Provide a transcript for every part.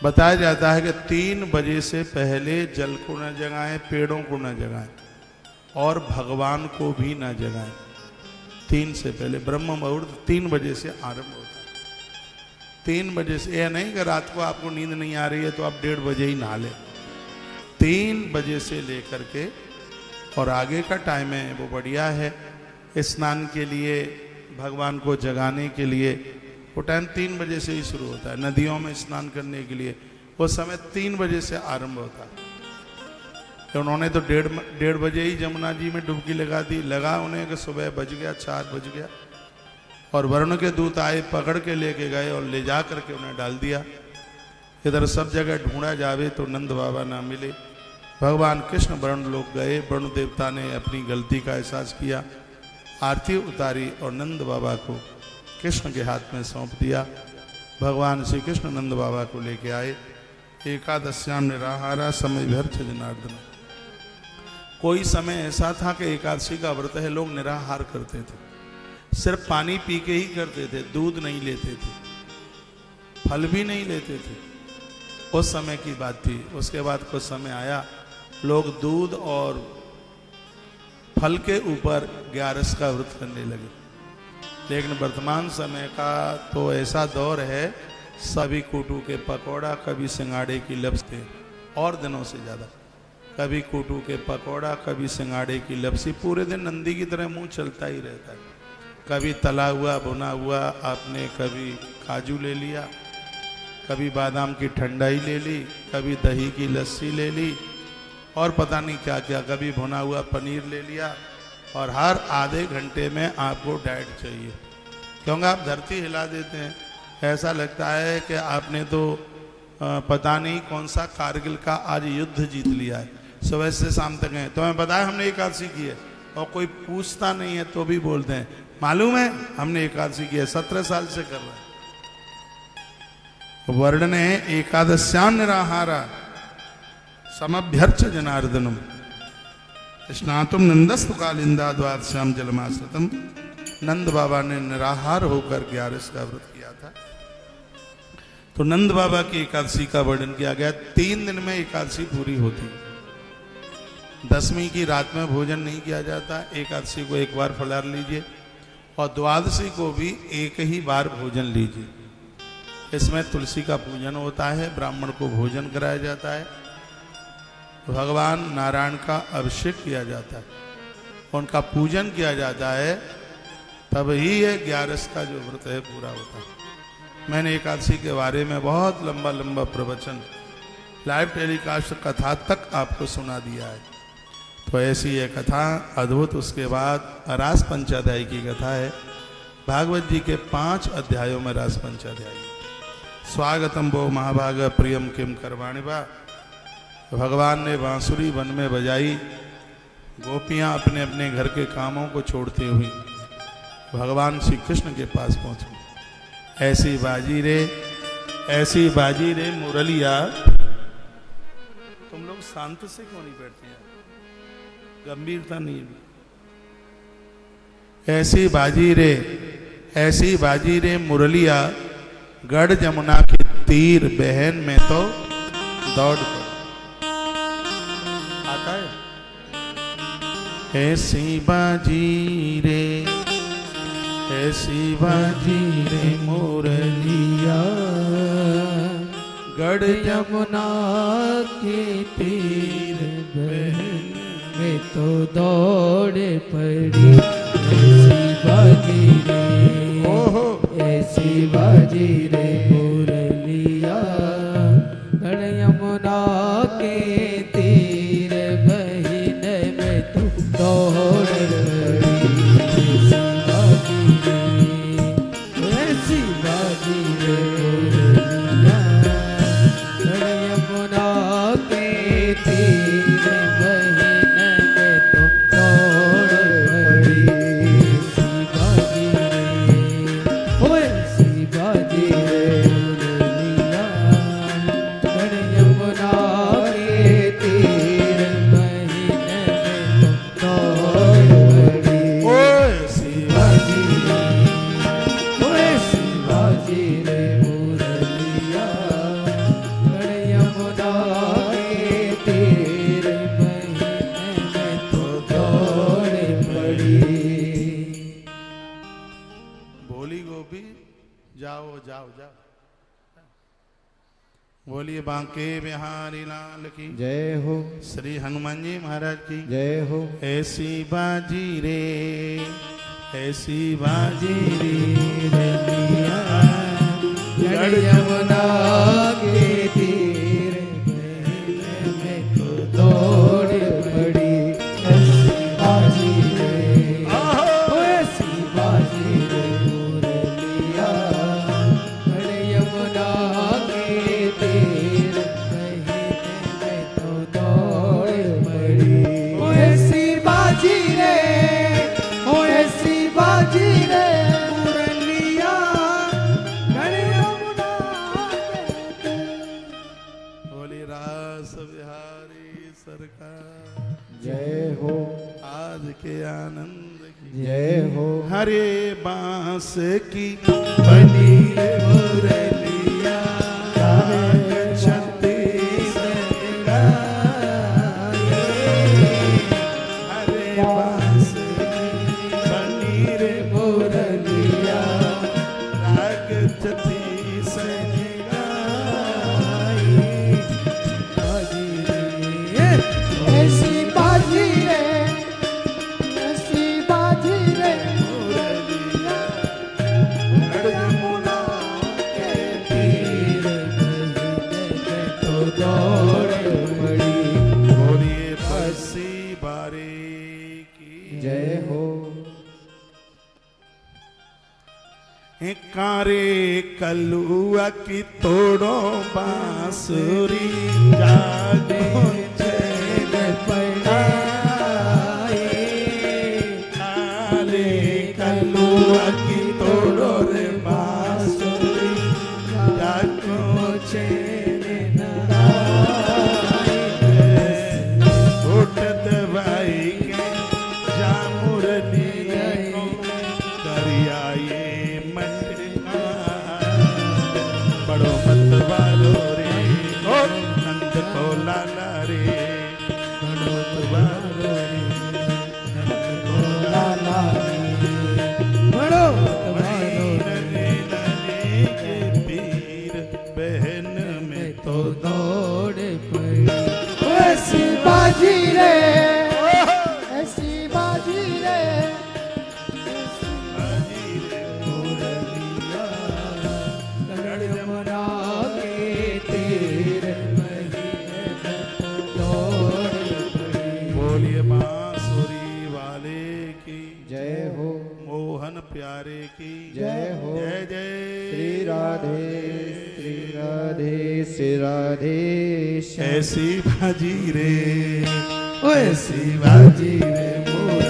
बताया जाता है कि 3 बजे से पहले जल को न जगाएं, पेड़ों को न जगाएं और भगवान को भी न जगाएं। 3 से पहले ब्रह्म मुहूर्त 3 बजे से आरंभ होता है। 3 बजे से, यह नहीं कि रात को आपको नींद नहीं आ रही है तो आप 1:30 बजे ही नहा लें। 3 बजे से लेकर के और आगे का टाइम है वो बढ़िया है। स्नान के लिए, भगवान को जगाने के लिए वो टाइम 3 बजे से ही शुरू होता है। नदियों में स्नान करने के लिए वो समय 3 बजे से आरंभ होता है। तो उन्होंने तो 1:30 बजे ही जमुना जी में डुबकी लगा दी। लगा उन्हें कि सुबह बज गया, 4 बज गया और वरुण के दूत आए, पकड़ के लेके गए और ले जा करके उन्हें डाल दिया। इधर सब जगह ढूंढा जावे तो नंद बाबा ना मिले। भगवान कृष्ण वरुण लोग गए। वरुण देवता ने अपनी गलती का एहसास किया, आरती उतारी और नंद बाबा को कृष्ण के हाथ में सौंप दिया। भगवान श्री कृष्ण नंद बाबा को लेके आए। एकादश्याम निराहारा समय व्यर्थ जनार्दन। कोई समय ऐसा था कि एकादशी का व्रत है, लोग निराहार करते थे, सिर्फ पानी पी के ही करते थे, दूध नहीं लेते थे, फल भी नहीं लेते थे। उस समय की बात थी। उसके बाद कुछ समय आया, लोग दूध और फल के ऊपर 11 का व्रत करने लगे। लेकिन वर्तमान समय का तो ऐसा दौर है, सभी कूटू के पकौड़ा, कभी सिंगाड़े की लपसी, और दिनों से ज़्यादा कभी कूटू के पकौड़ा, कभी सिंगाड़े की लपसी। पूरे दिन नंदी की तरह मुंह चलता ही रहता है। कभी तला हुआ भुना हुआ आपने, कभी काजू ले लिया, कभी बादाम की ठंडाई ले ली, कभी दही की लस्सी ले ली और पता नहीं क्या क्या, कभी भुना हुआ पनीर ले लिया। और हर आधे घंटे में आपको डाइट चाहिए, क्योंकि आप धरती हिला देते हैं। ऐसा लगता है कि आपने तो पता नहीं कौन सा कारगिल का आज युद्ध जीत लिया है। सुबह से शाम तक हैं तो हमें बताया हमने एकादशी की है, और कोई पूछता नहीं है तो भी बोलते हैं मालूम है हमने एकादशी की है, 17 साल से कर रहे हैं। वर्ण ने एकादश्याम निराहारा समभ्यर्च जनार्दनम स्नातुम नंदस्तु कालिंदा द्वादश्याम जलमाश्रितम। नंद बाबा ने निराहार होकर 11 का व्रत किया था। तो नंद बाबा की एकादशी का वर्णन किया गया। 3 दिन में एकादशी पूरी होती। 10वीं की रात में भोजन नहीं किया जाता। एकादशी को एक बार फलाहार लीजिए और द्वादशी को भी एक ही बार भोजन लीजिए। इसमें तुलसी का पूजन होता है, ब्राह्मण को भोजन कराया जाता है, भगवान नारायण का अभिषेक किया जाता है, उनका पूजन किया जाता है, तब ही ये 11 का जो व्रत है पूरा होता है। मैंने एकादशी के बारे में बहुत लंबा लंबा प्रवचन लाइव टेलीकास्ट कथा तक आपको सुना दिया है। तो ऐसी ये कथा अद्भुत। उसके बाद रास पंचाध्यायी की कथा है। भागवत जी के 5 अध्यायों में रास पंचाध्यायी। स्वागतम वो महाभाग प्रियम किम करवाणि बा। भगवान ने बांसुरी वन में बजाई। गोपियां अपने अपने घर के कामों को छोड़ती हुई भगवान श्री कृष्ण के पास पहुंची। ऐसी बाजी रे मुरलिया। तुम लोग शांत से क्यों नहीं बैठते हैं? गंभीरता नहीं है। ऐसी बाजी रे मुरलिया, गढ़ जमुना के तीर बहन में तो दौड़ पड़। आता है ऐसी बाजी रे मुरलिया, गढ़ यमुना के तीर बहन में तो दौड़ पड़ी। ऐसी बाजी रे मुरलिया, गढ़ यमुना के तीर बहन में तो दौड़ पड़ी। ऐसी बाजी रे मुरलिया, गढ़ यमुना के तीर बहन में तो दौड़ पड़ी। ऐसी बाजी रे मुरलिया, गढ़ यमुना के बोलिए बांके बिहारी लाल की जय हो। श्री हनुमान जी महाराज की जय हो। ऐसी बाजी रे ऐसी बाजी रे रलिया जड़ यमुना के तीर में तो दौड़ पड़ी ऐसी बाजी रे ओ ऐसी बाजी रे रलिया जड़ यमुना के तीर में तो दौड़ पड़ी ओ ऐसी बाजी रे ओ ऐसी बाजी रे मुरलिया गण यमुना के बोली रास बिहारी सरकार जय हो। आज के आनंद की जय हो। हरे बांस की बनी मुरलिया छत्तीस हरे बांस की बनी रे मुरलिया राग छत्तीस बाजी रे ऐसी बाजी रे ऐसी बाजी रे मुरलिया गण यमुना के तीर में तो दौड़ पड़ी। बोलिए बसी बारे की जय हो। कारे कलुआ की तोड़ो बांसुरी जागो चैन पड़ाए कारे कलुआ की तोड़ो रे बांसुरी जागो चैन छोट दवाई के जामुरली को करियाए बड़ो मत वालो रे ओ नंद को लाला रे बड़ो मत वालो रे नंद को लाला बड़ो वालो रे नने के पीर बहन में तो दौड़ पड़ी ऐसी बाजी रे ऐसी बाजी रे बाजी रे मुरलिया गण यमुना के तीर में दौड़ पड़ी। बोलिए बांसुरी वाले की जय हो। मोहन प्यारे की जय हो। जय जय श्री राधे श्री राधे श्री राधे श्याम। ऐसी बाजी रे ओ ऐसी बाजी रे मोर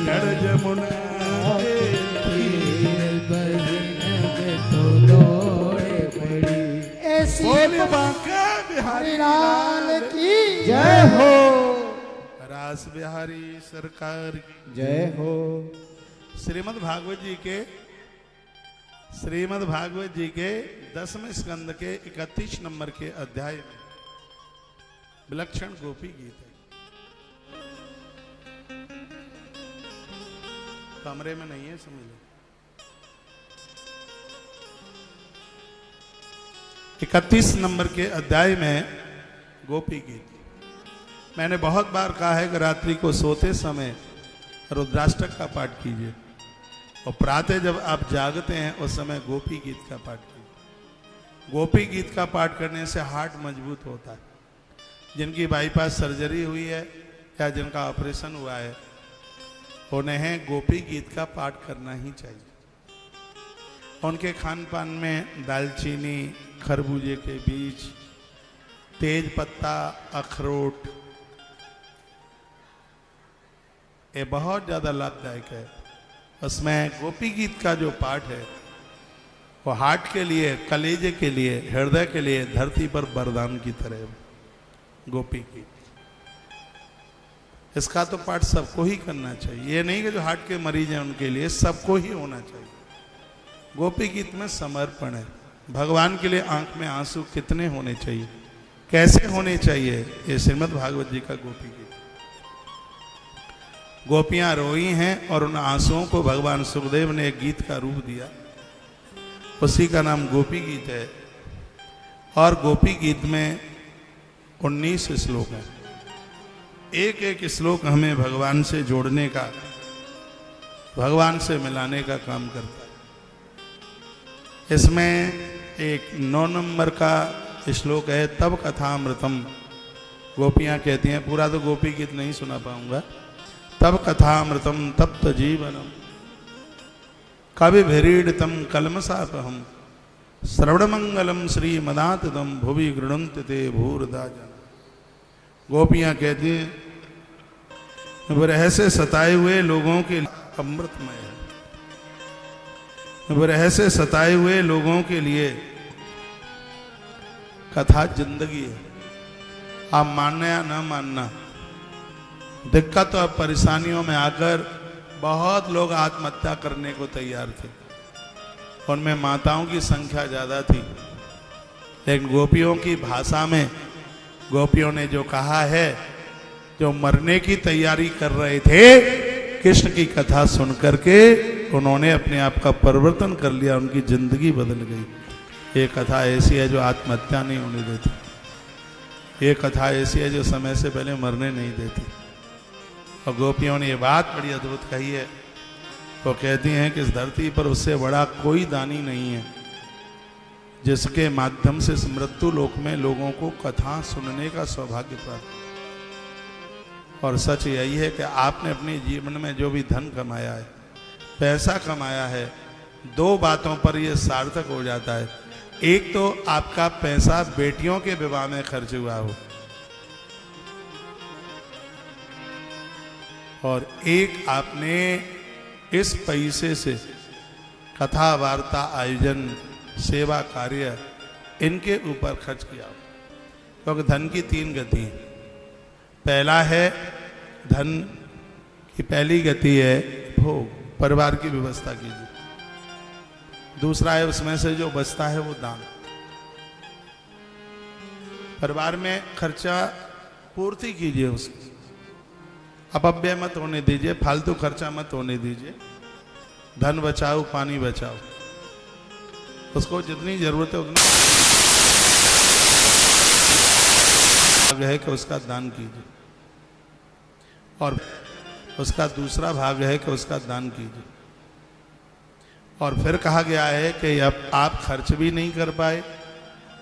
गढ़ जमुना के तीर बहिन में तो दौड़ पड़ी ऐसी बोले बांका बिहारी लाल की जय हो। रास बिहारी सरकार की जय हो। श्रीमद् भागवत जी के 10वें स्कंद के 31 नंबर के अध्याय में विलक्षण गोपी गीत है। कमरे में नहीं है, समझ लो। 31 नंबर के अध्याय में गोपी गीत। मैंने बहुत बार कहा है कि रात्रि को सोते समय रुद्राष्टक का पाठ कीजिए और प्रातः जब आप जागते हैं उस समय गोपी गीत का पाठ कीजिए। गोपी गीत का पाठ करने से हार्ट मजबूत होता है। जिनकी बाईपास सर्जरी हुई है या जिनका ऑपरेशन हुआ है उन्हें गोपी गीत का पाठ करना ही चाहिए। उनके खान पान में दालचीनी, खरबूजे के बीज, तेज पत्ता, अखरोट, ये बहुत ज़्यादा लाभदायक है। उसमें गोपी गीत का जो पाठ है वो हार्ट के लिए, कलेजे के लिए, हृदय के लिए धरती पर वरदान की तरह गोपी गीत। इसका तो पाठ सबको ही करना चाहिए। ये नहीं कि जो हार्ट के मरीज हैं उनके लिए, सबको ही होना चाहिए। गोपी गीत में समर्पण है। भगवान के लिए आंख में आंसू कितने होने चाहिए, कैसे होने चाहिए, ये श्रीमद् भागवत जी का गोपी गीत। गोपियां रोई हैं और उन आंसुओं को भगवान सुखदेव ने एक गीत का रूप दिया, उसी का नाम गोपी गीत है। और गोपी गीत में 19 श्लोक हैं। एक एक श्लोक हमें भगवान से जोड़ने का, भगवान से मिलाने का काम करता है। इसमें एक 9 नंबर का श्लोक है, तब कथामृतम। गोपियां कहती हैं, पूरा तो गोपी गीत नहीं सुना पाऊंगा। तब कथामृतम तप्त जीवनम कवि भिरीडितम कलमसापहम श्रवण मंगलम श्री मदातदम भुवि गृणंत ते भूरदा जन। गोपियां कहती हैं, विरह से सताए हुए लोगों के लिए अमृतमय है। विरह से सताए हुए लोगों के लिए कथा जिंदगी है। आप मानना या न मानना, दिक्कत और परेशानियों में आकर बहुत लोग आत्महत्या करने को तैयार थे। उनमें माताओं की संख्या ज्यादा थी, लेकिन गोपियों की भाषा में गोपियों ने जो कहा है, जो मरने की तैयारी कर रहे थे, कृष्ण की कथा सुन करके उन्होंने अपने आप का परिवर्तन कर लिया, उनकी जिंदगी बदल गई। ये कथा ऐसी है जो आत्महत्या नहीं होने देती। ये कथा ऐसी है जो समय से पहले मरने नहीं देती। और गोपियों ने ये बात बड़ी अद्भुत कही है। वो कहती हैं कि इस धरती पर उससे बड़ा कोई दानी नहीं है, जिसके माध्यम से मृत्यु लोक में लोगों को कथा सुनने का सौभाग्य प्राप्त। और सच यही है कि आपने अपने जीवन में जो भी धन कमाया है, पैसा कमाया है, 2 बातों पर यह सार्थक हो जाता है। एक तो आपका पैसा बेटियों के विवाह में खर्च हुआ हो, और एक आपने इस पैसे से कथा वार्ता आयोजन सेवा कार्य इनके ऊपर खर्च किया हो। क्योंकि धन की 3 गति है। पहला है, धन की पहली गति है भोग, परिवार की व्यवस्था कीजिए। दूसरा है, उसमें से जो बचता है वो दान। परिवार में खर्चा पूर्ति कीजिए, उसकी अपव्यय मत होने दीजिए, फालतू खर्चा मत होने दीजिए। धन बचाओ, पानी बचाओ, उसको जितनी जरूरत है उतना भाग है कि उसका दान कीजिए, और उसका दूसरा भाग है कि उसका दान कीजिए। और फिर कहा गया है कि अब आप खर्च भी नहीं कर पाए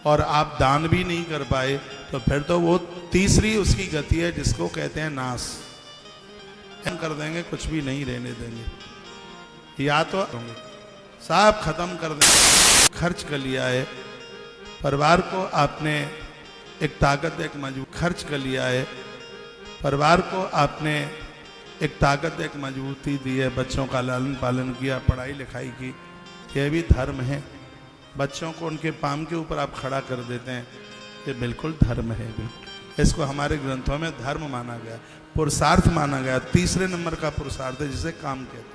और आप दान भी नहीं कर पाए, तो फिर तो वो तीसरी उसकी गति है जिसको कहते हैं नाश। हम कर देंगे, कुछ भी नहीं रहने देंगे, या तो सब खत्म कर देंगे। खर्च कर लिया है, परिवार को आपने एक ताकत, एक मजबूत खर्च कर लिया है, परिवार को आपने एक ताकत, एक मजबूती दी है, बच्चों का लालन पालन किया, पढ़ाई लिखाई की, यह भी धर्म है। बच्चों को उनके पाम के ऊपर आप खड़ा कर देते हैं, ये बिल्कुल धर्म है। बिल्कुल इसको हमारे ग्रंथों में धर्म माना गया, पुरुषार्थ माना गया। 3 नंबर का पुरुषार्थ है जिसे काम कहते हैं।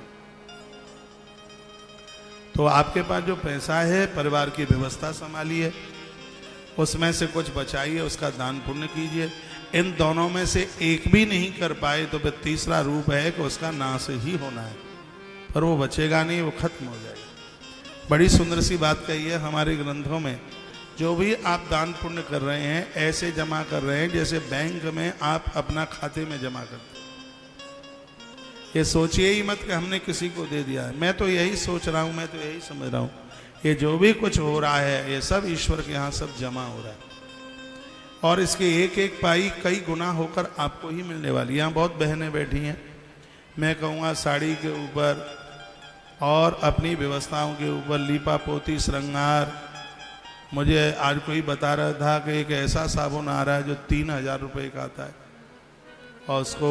तो आपके पास जो पैसा है, परिवार की व्यवस्था संभालिए, उसमें से कुछ बचाइए, उसका दान पुण्य कीजिए। इन दोनों में से एक भी नहीं कर पाए तो फिर तीसरा रूप है कि उसका नाश ही होना है, पर वो बचेगा नहीं, वो खत्म हो जाएगा। बड़ी सुंदर सी बात कही है हमारे ग्रंथों में। जो भी आप दान पुण्य कर रहे हैं, ऐसे जमा कर रहे हैं जैसे बैंक में आप अपना खाते में जमा करते हैं। ये सोचिए ही मत कि हमने किसी को दे दिया है। मैं तो यही सोच रहा हूँ, मैं तो यही समझ रहा हूँ, ये जो भी कुछ हो रहा है, ये सब ईश्वर के यहाँ सब जमा हो रहा है, और इसके एक एक पाई कई गुना होकर आपको ही मिलने वाली। यहाँ बहुत बहनें बैठी हैं, मैं कहूँगा साड़ी के ऊपर और अपनी व्यवस्थाओं के ऊपर लीपा पोती श्रृंगार। मुझे आज कोई बता रहा था कि एक ऐसा साबुन आ रहा है जो 3000 रुपये का आता है, और उसको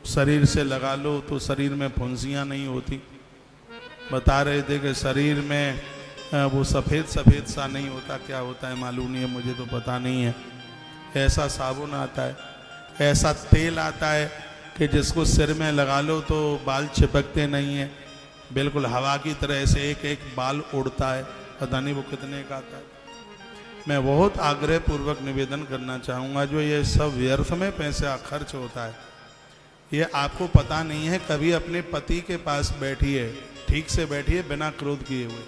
शरीर से लगा लो तो शरीर में फुंसियाँ नहीं होती। बता रहे थे कि शरीर में वो सफ़ेद सफ़ेद सा नहीं होता, क्या होता है मालूम नहीं है, मुझे तो पता नहीं है। ऐसा साबुन आता है, ऐसा तेल आता है कि जिसको सिर में लगा लो तो बाल चिपकते नहीं हैं, बिल्कुल हवा की तरह से एक एक बाल उड़ता है, पता नहीं वो कितने का आता है। मैं बहुत आग्रह पूर्वक निवेदन करना चाहूँगा, जो ये सब व्यर्थ में पैसा खर्च होता है, ये आपको पता नहीं है। कभी अपने पति के पास बैठिए, ठीक से बैठिए, बिना क्रोध किए हुए,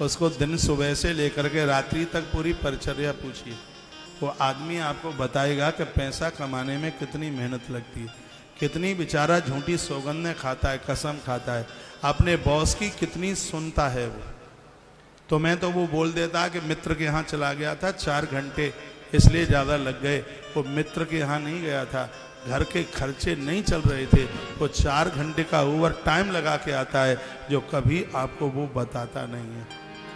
उसको दिन सुबह से लेकर के रात्रि तक पूरी परिचर्या पूछिए, वो आदमी आपको बताएगा कि पैसा कमाने में कितनी मेहनत लगती है, कितनी बेचारा झूठी सौगंधें खाता है, कसम खाता है, अपने बॉस की कितनी सुनता है वो। तो मैं तो वो बोल देता कि मित्र के यहाँ चला गया था 4 घंटे इसलिए ज़्यादा लग गए। वो मित्र के यहाँ नहीं गया था, घर के खर्चे नहीं चल रहे थे, वो 4 घंटे का ओवर टाइम लगा के आता है जो कभी आपको वो बताता नहीं है।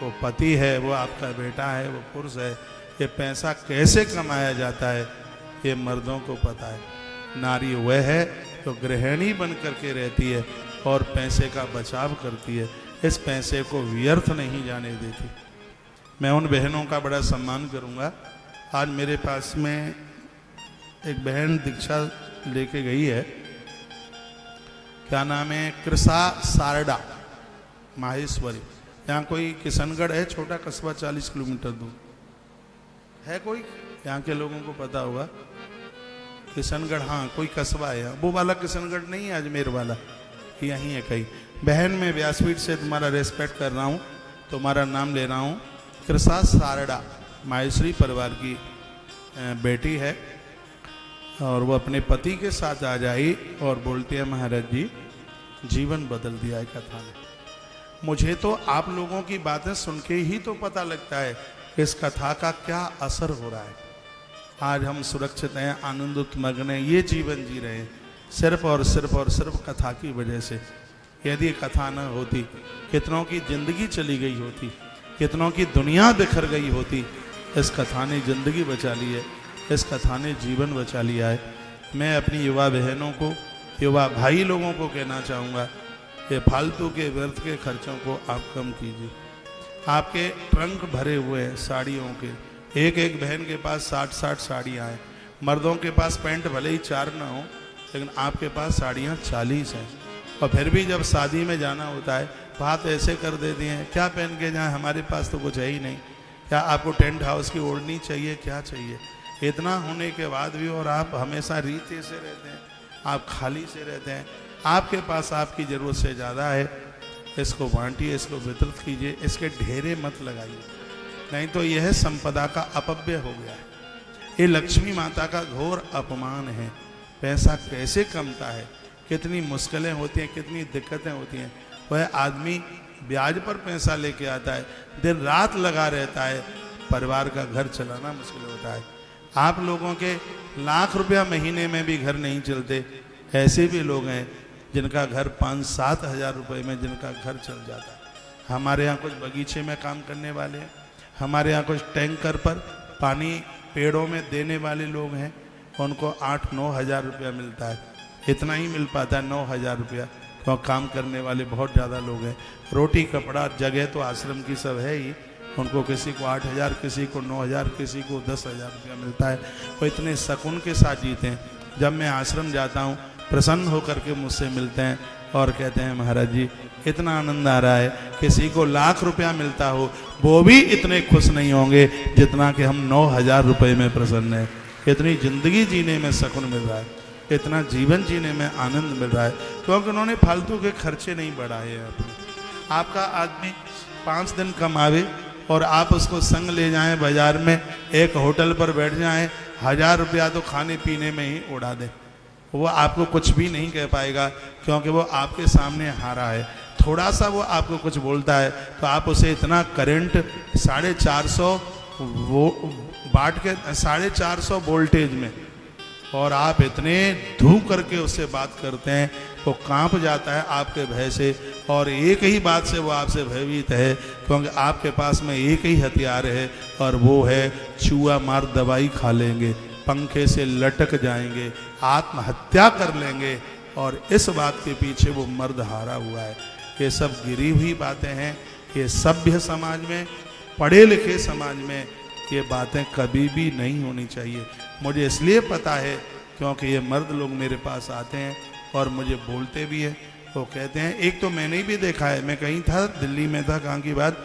वो पति है, वो आपका बेटा है, वो पुरुष है। ये पैसा कैसे कमाया जाता है ये मर्दों को पता है। नारी वह है जो गृहिणी बन करके रहती है और पैसे का बचाव करती है, इस पैसे को व्यर्थ नहीं जाने देती। मैं उन बहनों का बड़ा सम्मान करूंगा। आज मेरे पास में एक बहन दीक्षा लेके गई है, क्या नाम है, कृषा सारडा माहेश्वरी। यहाँ कोई किशनगढ़ है, छोटा कस्बा 40 किलोमीटर दूर है। कोई यहाँ के लोगों को पता होगा किशनगढ़, हाँ कोई कस्बा है। वो वाला किशनगढ़ नहीं है, अजमेर वाला, यहीं है कहीं। बहन मैं व्यासपीठ से तुम्हारा रेस्पेक्ट कर रहा हूँ, तुम्हारा नाम ले रहा हूँ। कृषा सारडा माहेश्वरी परिवार की बेटी है और वो अपने पति के साथ आ जाई और बोलती है महाराज जी जीवन बदल दिया है कथा ने। मुझे तो आप लोगों की बातें सुन के ही तो पता लगता है इस कथा का क्या असर हो रहा है। आज हम सुरक्षित हैं, आनंदित मग्न हैं, ये जीवन जी रहे हैं सिर्फ और सिर्फ कथा की वजह से। यदि कथा न होती, कितनों की जिंदगी चली गई होती, कितनों की दुनिया बिखर गई होती। इस कथा ने जिंदगी बचा ली है, इस कथा ने जीवन बचा लिया है। मैं अपनी युवा बहनों को, युवा भाई लोगों को कहना चाहूँगा, ये फालतू के व्यर्थ के खर्चों को आप कम कीजिए। आपके ट्रंक भरे हुए हैं साड़ियों के, एक एक बहन के पास 60-60 साड़ियाँ हैं। मर्दों के पास पैंट भले ही 4 ना हो, लेकिन आपके पास साड़ियाँ 40 हैं। और फिर भी जब शादी में जाना होता है बात ऐसे कर देती हैं, क्या पहन के जाएं, हमारे पास तो कुछ है ही नहीं। क्या आपको टेंट हाउस की ओढ़नी चाहिए, क्या चाहिए? इतना होने के बाद भी और आप हमेशा रीते से रहते हैं, आप खाली से रहते हैं। आपके पास आपकी ज़रूरत से ज़्यादा है, इसको बांटिए, इसको वितरित कीजिए, इसके ढेरे मत लगाइए, नहीं तो यह संपदा का अपव्यय हो गया है। ये लक्ष्मी माता का घोर अपमान है। पैसा कैसे कमता है, कितनी मुश्किलें होती हैं, कितनी दिक्कतें होती हैं। वह आदमी ब्याज पर पैसा लेके आता है, दिन रात लगा रहता है, परिवार का घर चलाना मुश्किल होता है। आप लोगों के लाख रुपया महीने में भी घर नहीं चलते, ऐसे भी लोग हैं जिनका घर 5-7 हज़ार रुपये में जिनका घर चल जाता है। हमारे यहाँ कुछ बगीचे में काम करने वाले हैं, हमारे यहाँ कुछ टैंकर पर पानी पेड़ों में देने वाले लोग हैं, उनको 8-9 हज़ार रुपया मिलता है। इतना ही मिल पाता है 9 हज़ार रुपया, क्यों काम करने वाले बहुत ज़्यादा लोग हैं। रोटी कपड़ा जगह तो आश्रम की सब है ही, उनको किसी को 8 हज़ार, किसी को 9 हज़ार, किसी को 10 हज़ार रुपया मिलता है। वो इतने सुकून के साथ जीते हैं। जब मैं आश्रम जाता हूँ प्रसन्न होकर के मुझसे मिलते हैं और कहते हैं महाराज जी इतना आनंद आ रहा है, किसी को लाख रुपया मिलता हो वो भी इतने खुश नहीं होंगे जितना कि हम 9 हज़ार रुपये में प्रसन्न हैं। इतनी ज़िंदगी जीने में सुकून मिल रहा है, इतना जीवन जीने में आनंद मिल रहा है, क्योंकि उन्होंने फालतू के खर्चे नहीं बढ़ाए हैं अपने। आपका आदमी 5 दिन कमावे और आप उसको संग ले जाएं बाजार में, एक होटल पर बैठ जाएं, 1000 रुपया तो खाने पीने में ही उड़ा दें, वो आपको कुछ भी नहीं कह पाएगा, क्योंकि वो आपके सामने हारा है। थोड़ा सा वो आपको कुछ बोलता है तो आप उसे इतना करंट 450 वो बाट के 450 वोल्टेज में, और आप इतने धू करके उससे बात करते हैं, वो कांप जाता है आपके भय से। और एक ही बात से वो आपसे भयभीत है, क्योंकि आपके पास में एक ही हथियार है और वो है चूहा मार दवाई खा लेंगे, पंखे से लटक जाएंगे, आत्महत्या कर लेंगे। और इस बात के पीछे वो मर्द हारा हुआ है। ये सब गिरी हुई बातें हैं। ये सभ्य समाज में, पढ़े लिखे समाज में ये बातें कभी भी नहीं होनी चाहिए। मुझे इसलिए पता है क्योंकि ये मर्द लोग मेरे पास आते हैं और मुझे बोलते भी हैं। वो कहते हैं, एक तो मैंने भी देखा है, मैं कहीं था, दिल्ली में था, कहाँ की बात,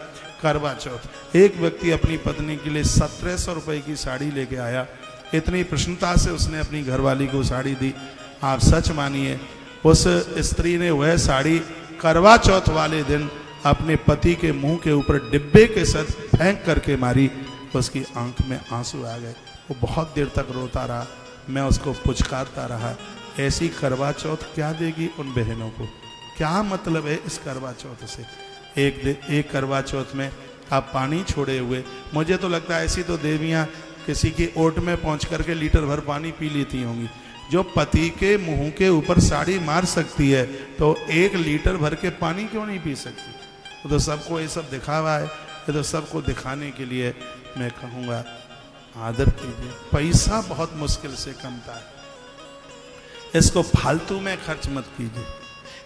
करवा चौथ, एक व्यक्ति अपनी पत्नी के लिए 1700 रुपये की साड़ी लेके आया। इतनी प्रसन्नता से उसने अपनी घरवाली को साड़ी दी। आप सच मानिए उस स्त्री ने वह साड़ी करवा चौथ वाले दिन अपने पति के मुंह के ऊपर डिब्बे के साथ फेंक करके मारी। उसकी आंख में आंसू आ गए। वो बहुत देर तक रोता रहा। मैं उसको पुचकारता रहा। ऐसी करवा चौथ क्या देगी उन बहनों को? क्या मतलब है इस करवा चौथ से? एक करवा चौथ में आप पानी छोड़े हुए, मुझे तो लगता है ऐसी तो देवियाँ किसी की ओट में पहुँच करके लीटर भर पानी पी लेती होंगी। जो पति के मुंह के ऊपर साड़ी मार सकती है तो 1 लीटर भर के पानी क्यों नहीं पी सकती? तो सबको ये सब दिखावा है। ये तो सबको दिखाने के लिए मैं कहूँगा आदर कीजिए। पैसा बहुत मुश्किल से कमता है। इसको फालतू में खर्च मत कीजिए।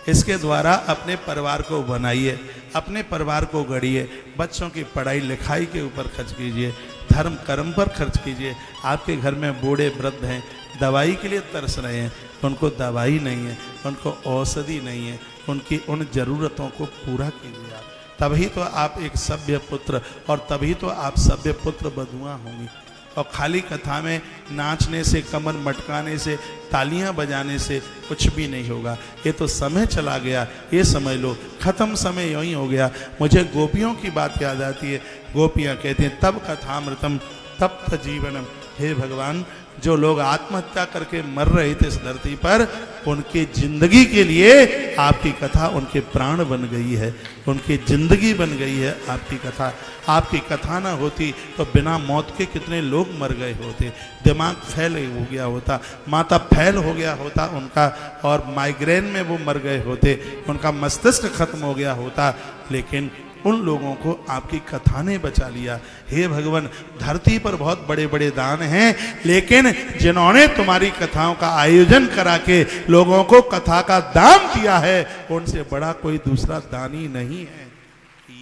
इसके द्वारा अपने परिवार को बनाइए, अपने परिवार को गढ़िए। बच्चों की पढ़ाई लिखाई के ऊपर खर्च कीजिए, धर्म कर्म पर खर्च कीजिए। आपके घर में बूढ़े वृद्ध हैं, दवाई के लिए तरस रहे हैं, उनको दवाई नहीं है, उनको औषधि नहीं है, उनकी उन जरूरतों को पूरा कीजिए आप। तभी तो आप एक सभ्य पुत्र, और तभी तो आप सभ्य पुत्र बधुआ होंगी। और खाली कथा में नाचने से, कमर मटकाने से, तालियां बजाने से कुछ भी नहीं होगा। ये तो समय चला गया, ये समझ लो खत्म, समय यूं ही हो गया। मुझे गोपियों की बात याद आती है। गोपियां कहती हैं तब कथामृतम तप्त जीवनम। हे भगवान, जो लोग आत्महत्या करके मर रहे थे इस धरती पर, उनकी जिंदगी के लिए आपकी कथा उनके प्राण बन गई है, उनकी जिंदगी बन गई है आपकी कथा। आपकी कथा ना होती तो बिना मौत के कितने लोग मर गए होते। दिमाग फैल हो गया होता, माथा फैल हो गया होता उनका, और माइग्रेन में वो मर गए होते, उनका मस्तिष्क खत्म हो गया होता। लेकिन उन लोगों को आपकी कथा ने बचा लिया। हे भगवान, धरती पर बहुत बड़े बड़े दान हैं, लेकिन जिन्होंने तुम्हारी कथाओं का आयोजन करा के लोगों को कथा का दान दिया है, उनसे बड़ा कोई दूसरा दानी नहीं है।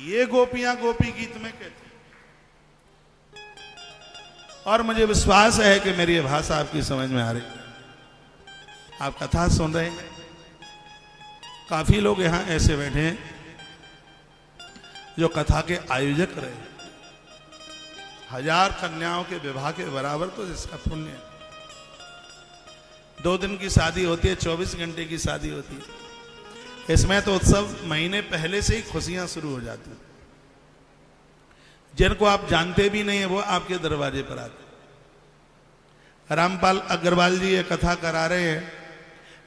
ये गोपियां गोपी गीत में कहते हैं। और मुझे विश्वास है कि मेरी भाषा आपकी समझ में आ रही है। आप कथा सुन रहे हैं। काफी लोग यहां ऐसे बैठे हैं जो कथा के आयोजक रहे। 1000 कन्याओं के विवाह के बराबर तो इसका पुण्य है। 2 दिन की शादी होती है, 24 घंटे की शादी होती है। इसमें तो उत्सव महीने पहले से ही खुशियां शुरू हो जाती हैं। जिनको आप जानते भी नहीं है वो आपके दरवाजे पर आते। रामपाल अग्रवाल जी ये कथा करा रहे हैं।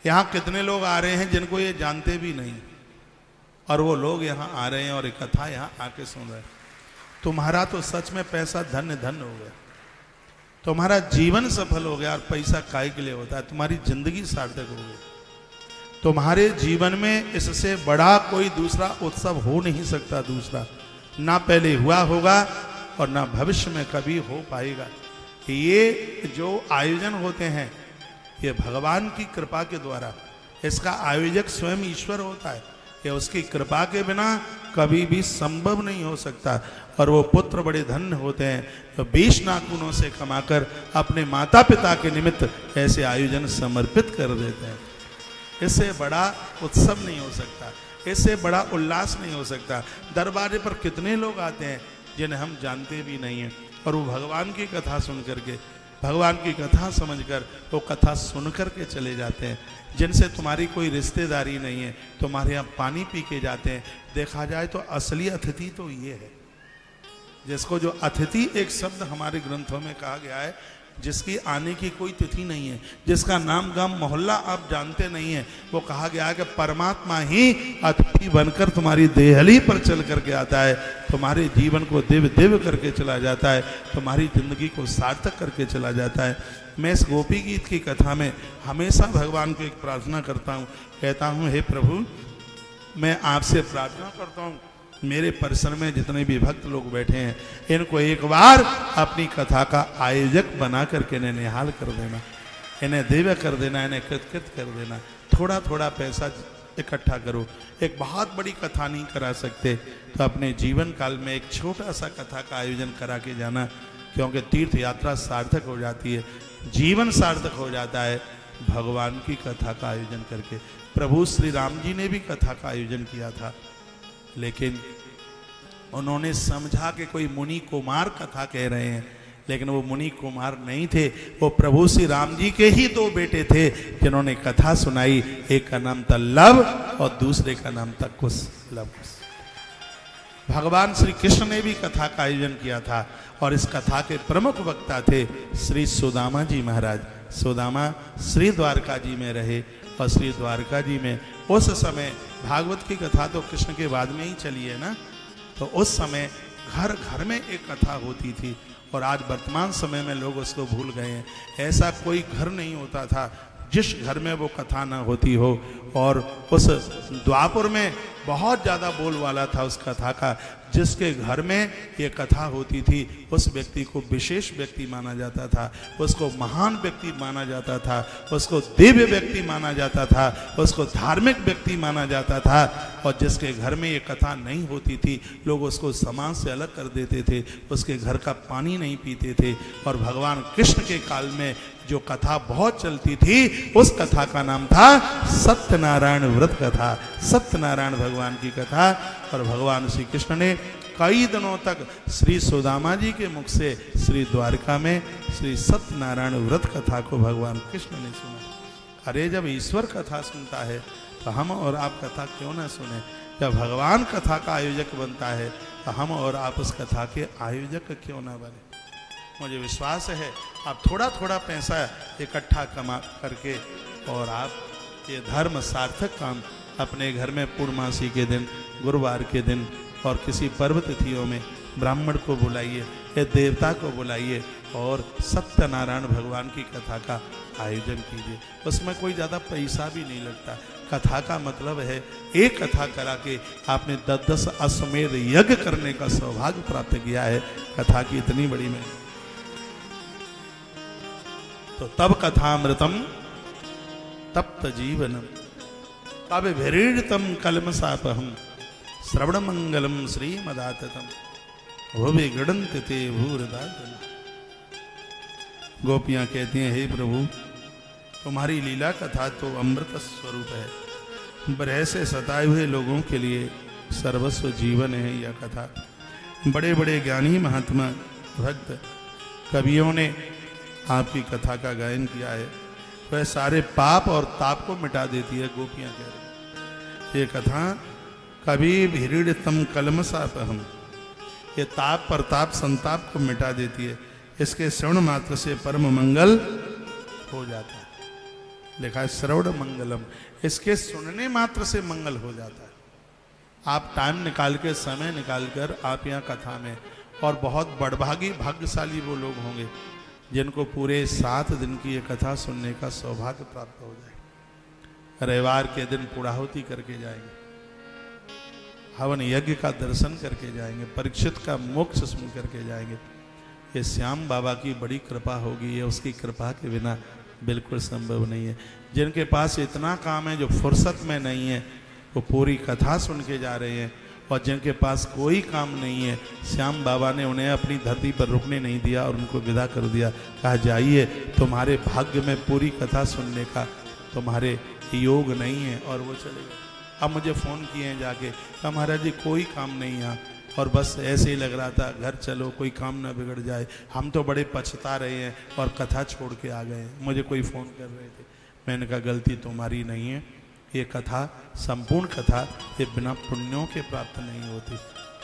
यहां कितने लोग आ रहे हैं जिनको ये जानते भी नहीं, और वो लोग यहाँ आ रहे हैं और एक कथा यहाँ आके सुन रहे हैं। तुम्हारा तो सच में पैसा धन्य धन्य हो गया, तुम्हारा जीवन सफल हो गया। और पैसा काय के लिए होता है? तुम्हारी जिंदगी सार्थक हो गई। तुम्हारे जीवन में इससे बड़ा कोई दूसरा उत्सव हो नहीं सकता। दूसरा ना पहले हुआ होगा और ना भविष्य में कभी हो पाएगा। ये जो आयोजन होते हैं ये भगवान की कृपा के द्वारा, इसका आयोजक स्वयं ईश्वर होता है। ये उसकी कृपा के बिना कभी भी संभव नहीं हो सकता। और वो पुत्र बड़े धन्य होते हैं तो 20 नाखूनों से कमाकर अपने माता पिता के निमित्त ऐसे आयोजन समर्पित कर देते हैं। इससे बड़ा उत्सव नहीं हो सकता, इससे बड़ा उल्लास नहीं हो सकता। दरबारे पर कितने लोग आते हैं जिन्हें हम जानते भी नहीं हैं, और वो भगवान की कथा सुन करके, भगवान की कथा समझकर वो कथा सुन करके चले जाते हैं। जिनसे तुम्हारी कोई रिश्तेदारी नहीं है, तुम्हारे यहाँ पानी पी के जाते हैं। देखा जाए तो असली अतिथि तो ये है, जिसको जो अतिथि एक शब्द हमारे ग्रंथों में कहा गया है, जिसकी आने की कोई तिथि नहीं है, जिसका नाम गाम मोहल्ला आप जानते नहीं है, वो कहा गया है कि परमात्मा ही अतिथि बनकर तुम्हारी देहली पर चल करके आता है, तुम्हारे जीवन को दिव्य दिव्य करके चला जाता है, तुम्हारी जिंदगी को सार्थक करके चला जाता है। मैं इस गोपी गीत की कथा में हमेशा भगवान को एक प्रार्थना करता हूँ, कहता हूँ हे प्रभु, मैं आपसे प्रार्थना करता हूँ मेरे परिसर में जितने भी भक्त लोग बैठे हैं, इनको एक बार अपनी कथा का आयोजक बना करके इन्हें निहाल कर देना, इन्हें दिव्य कर देना, इन्हें कृतकृत कर देना। थोड़ा थोड़ा पैसा इकट्ठा करो। एक बहुत बड़ी कथा नहीं करा सकते तो अपने जीवन काल में एक छोटा सा कथा का आयोजन करा के जाना, क्योंकि तीर्थ यात्रा सार्थक हो जाती है, जीवन सार्थक हो जाता है भगवान की कथा का आयोजन करके। प्रभु श्री राम जी ने भी कथा का आयोजन किया था, लेकिन उन्होंने समझा कि कोई मुनि कुमार कथा कह रहे हैं, लेकिन वो मुनि कुमार नहीं थे, वो प्रभु श्री राम जी के ही 2 बेटे थे जिन्होंने कथा सुनाई। एक का नाम था लव और दूसरे का नाम था कुश। लव कुश। भगवान श्री कृष्ण ने भी कथा का आयोजन किया था और इस कथा के प्रमुख वक्ता थे श्री सुदामा जी महाराज। सुदामा श्री द्वारका जी में रहे और श्री द्वारका जी में उस समय भागवत की कथा तो कृष्ण के बाद में ही चली है ना, तो उस समय घर घर में एक कथा होती थी और आज वर्तमान समय में लोग उसको भूल गए हैं। ऐसा कोई घर नहीं होता था जिस घर में वो कथा ना होती हो। और उस द्वापर में बहुत ज़्यादा बोल वाला था उस कथा का। जिसके घर में ये कथा होती थी उस व्यक्ति को विशेष व्यक्ति माना जाता था, उसको महान व्यक्ति माना जाता था, उसको दिव्य व्यक्ति माना जाता था, उसको धार्मिक व्यक्ति माना जाता था। और जिसके घर में ये कथा नहीं होती थी लोग उसको समाज से अलग कर देते थे, उसके घर का पानी नहीं पीते थे। और भगवान कृष्ण के काल में जो कथा बहुत चलती थी उस कथा का नाम था सत्यनारायण व्रत कथा, सत्यनारायण भगवान की कथा। और भगवान श्री कृष्ण ने कई दिनों तक श्री सुदामा जी के मुख से श्री द्वारका में श्री सत्यनारायण व्रत कथा को भगवान कृष्ण ने सुना। अरे जब ईश्वर कथा सुनता है तो हम और आप कथा क्यों ना सुने। जब भगवान कथा का आयोजक बनता है तो हम और आप उस कथा के आयोजक क्यों ना बने। मुझे विश्वास है आप थोड़ा थोड़ा पैसा इकट्ठा कमा करके और आप ये धर्म सार्थक काम अपने घर में पूर्णमासी के दिन, गुरुवार के दिन और किसी पर्व तिथियों में ब्राह्मण को बुलाइए या देवता को बुलाइए और सत्यनारायण भगवान की कथा का आयोजन कीजिए। उसमें कोई ज़्यादा पैसा भी नहीं लगता। कथा का मतलब है एक कथा करा के आपने 10-10 अश्वमेध यज्ञ करने का सौभाग्य प्राप्त किया है। कथा की इतनी बड़ी में तो तब कथामृतम तप्त जीवनम तब भिरीड़तम कलमसापहम श्रवण मंगलम श्रीमदाततम भुवि गणंत ते भूरदातम। गोपियां कहती हैं, हे प्रभु तुम्हारी लीला कथा तो अमृत स्वरूप है, ब्रह से सताए हुए लोगों के लिए सर्वस्व जीवन है यह कथा। बड़े बड़े ज्ञानी महात्मा भक्त कवियों ने आपकी कथा का गायन किया है, वह सारे पाप और ताप को मिटा देती है। गोपियां कह रही ये कथा कभी भीड़तम कलमसापहम, ये ताप प्रताप संताप को मिटा देती है। इसके श्रवण मात्र से परम मंगल हो जाता है। लिखा है श्रवण मंगलम, इसके सुनने मात्र से मंगल हो जाता है। आप टाइम निकाल के, समय निकाल कर आप यहाँ कथा में, और बहुत बड़भागी भाग्यशाली वो लोग होंगे जिनको पूरे 7 दिन की ये कथा सुनने का सौभाग्य प्राप्त हो जाए। रविवार के दिन पूर्णाहुति करके जाएंगे, हवन यज्ञ का दर्शन करके जाएंगे, परीक्षित का मोक्ष सुन करके जाएंगे। ये श्याम बाबा की बड़ी कृपा होगी, ये उसकी कृपा के बिना बिल्कुल संभव नहीं है। जिनके पास इतना काम है जो फुर्सत में नहीं है वो पूरी कथा सुन के जा रहे हैं, और जिनके पास कोई काम नहीं है श्याम बाबा ने उन्हें अपनी धरती पर रुकने नहीं दिया और उनको विदा कर दिया। कहा जाइए, तुम्हारे भाग्य में पूरी कथा सुनने का तुम्हारे योग नहीं है, और वो चले गए। अब मुझे फ़ोन किए हैं जाके, कहा महाराज जी कोई काम नहीं यहाँ, और बस ऐसे ही लग रहा था घर चलो कोई काम ना बिगड़ जाए, हम तो बड़े पछता रहे हैं और कथा छोड़ के आ गए हैं। मुझे कोई फ़ोन कर रहे थे, मैंने कहा गलती तुम्हारी नहीं है, ये कथा संपूर्ण कथा ये बिना पुण्यों के प्राप्त नहीं होती।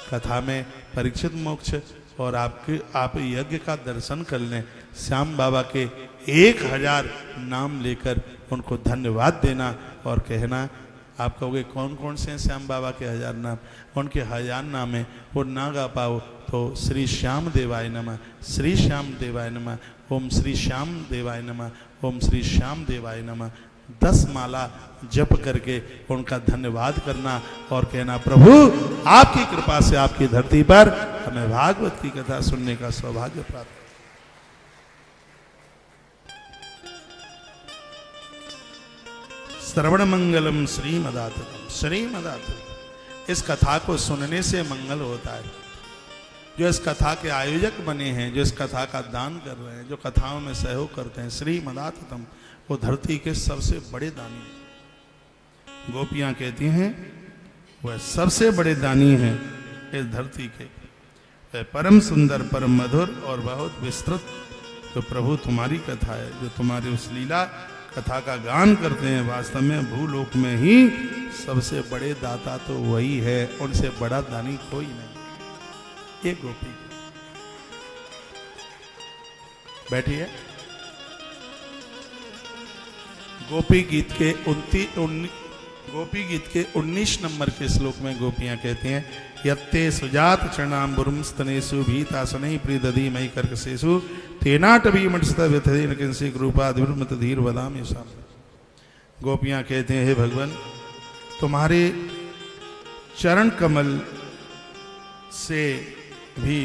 कथा में परीक्षित मोक्ष और आप यज्ञ का दर्शन कर लें, श्याम बाबा के 1000 नाम लेकर उनको धन्यवाद देना और कहना। आप कहोगे कौन कौन से हैं श्याम बाबा के 1000 नाम? उनके 1000 नाम है, वो ना गा पाओ तो श्री श्याम देवाय नमः, श्री श्याम देवाय नमः, ओम श्री श्याम देवाय नमः, ओम श्री श्याम देवाय नमः 10 माला जप करके उनका धन्यवाद करना और कहना प्रभु आपकी कृपा से आपकी धरती पर हमें भागवत की कथा सुनने का सौभाग्य प्राप्त। श्रवण मंगलम श्रीमदाततम, श्रीमदाततम। इस कथा को सुनने से मंगल होता है। जो इस कथा के आयोजक बने हैं, जो इस कथा का दान कर रहे हैं, जो कथाओं में सहयोग करते हैं, श्रीमदाततम, वो धरती के सबसे बड़े दानी हैं। गोपियां कहती हैं वह सबसे बड़े दानी हैं इस धरती के। वह परम सुंदर, परम मधुर और बहुत विस्तृत जो प्रभु तुम्हारी कथा है, जो तुम्हारी उस लीला कथा का गान करते हैं, वास्तव में भूलोक में ही सबसे बड़े दाता तो वही है, उनसे बड़ा दानी कोई नहीं। ये गोपी बैठिए। गोपी गीत के 19 नंबर के श्लोक में गोपियां कहती हैं, यत्ते सुजात चरणाम्बुरुम स्तनेषु भीतासनै प्रीदधि मयि कर्कशेषु तेनाटवी मठस्थ व्यथेन किंसी रूपाधिर्मत धीर वदामि साम। गोपियां कहते हैं, हे भगवान, तुम्हारे चरण कमल से भी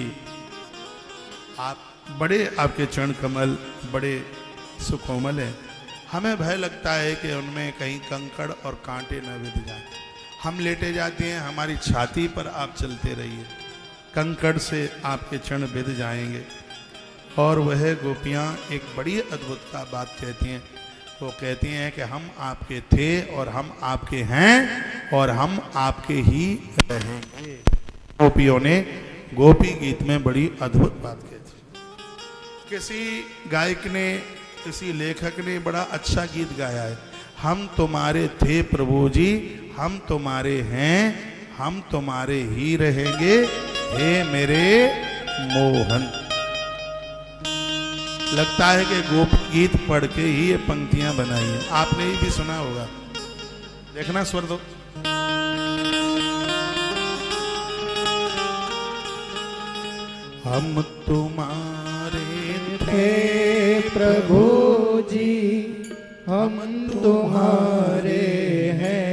आप बड़े, आपके चरण कमल बड़े सुकोमल हैं। हमें भय लगता है कि उनमें कहीं कंकड़ और कांटे न बिध जाए। हम लेटे जाते हैं, हमारी छाती पर आप चलते रहिए, कंकड़ से आपके चरण बिध जाएंगे। और वह गोपियाँ एक बड़ी अद्भुत बात कहती हैं। वो कहती हैं कि हम आपके थे और हम आपके हैं और हम आपके ही रहेंगे। गोपियों ने गोपी गीत में बड़ी अद्भुत बात कही थी। किसी गायक ने, किसी लेखक ने बड़ा अच्छा गीत गाया है, हम तुम्हारे थे प्रभु जी, हम तुम्हारे हैं, हम तुम्हारे ही रहेंगे, हे मेरे मोहन। लगता है कि गोप गीत पढ़ के ही ये पंक्तियां बनाई हैं। आपने ही भी सुना होगा, देखना स्वर दो। हम तुम्हारे थे प्रभु जी, हम तुम्हारे हैं,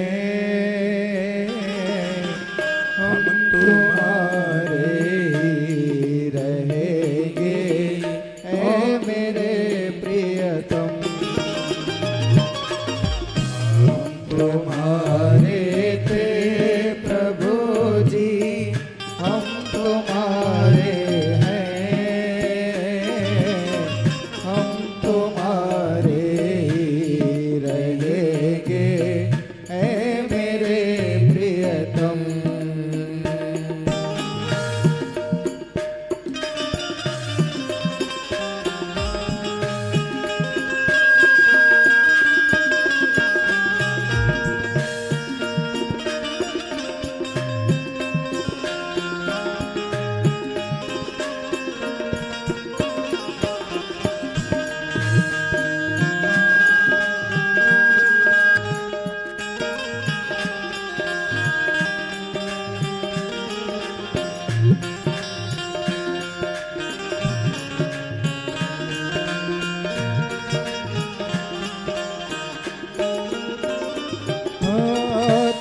हम तुम्हारे ही रहेंगे, ऐ मेरे प्रियतम। हम तुम्हारे थे प्रभु जी, हम तुम्हारे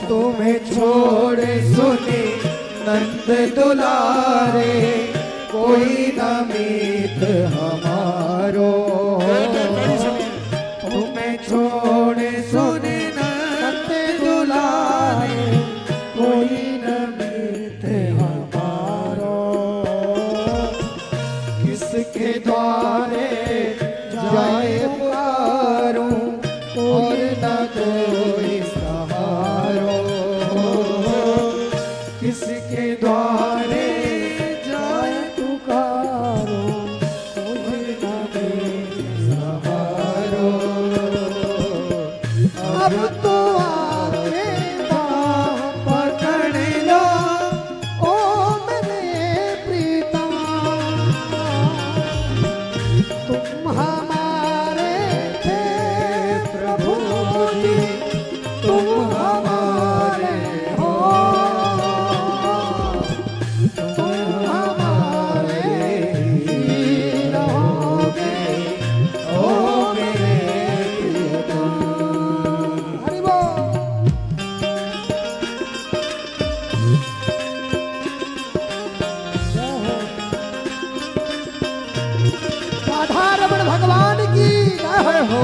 तुम्हें छोड़े सुने नंद दुलारे, कोई न मीत हमारो। तुम्हें छोड़े सुने नंद दुलारे, कोई न मीत हमारो। किसके द्वारे जाए पुकारूं, और न कोई सहारो। किसके द्वारे जाए पुकारो, कोई न कोई सहारो। अब तो आके बाह पकड़ लो, ओ मेरे प्रीतम। तुम हमारे थे प्रभु जी, तुम हमारे हो, तुम हमारे ही रहोगे, ओ मेरे प्रियतम। हरि बोल। राधा रमण भगवान की जय हो।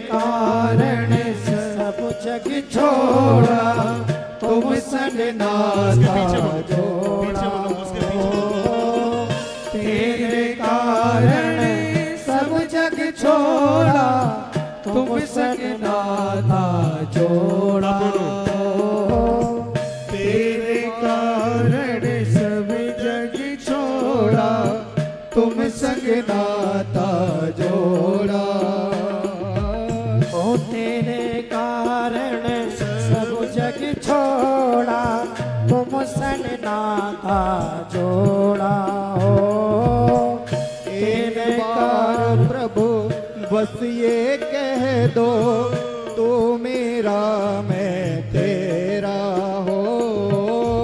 कारण सब जग छोड़ा, तुम संग नाता जोड़ा। तेरे कारण सब जग छोड़ा, तुम संग नाता जोड़ा। तेरे कारण सब जग छोड़ा, तुम संग नाता जोड़ा। ओ तेरे कारण सब जग छोड़ा, तुम संग नाता जोड़ा। हो तेरे कारण प्रभु बस ये कह दो, तू मेरा मैं तेरा हो।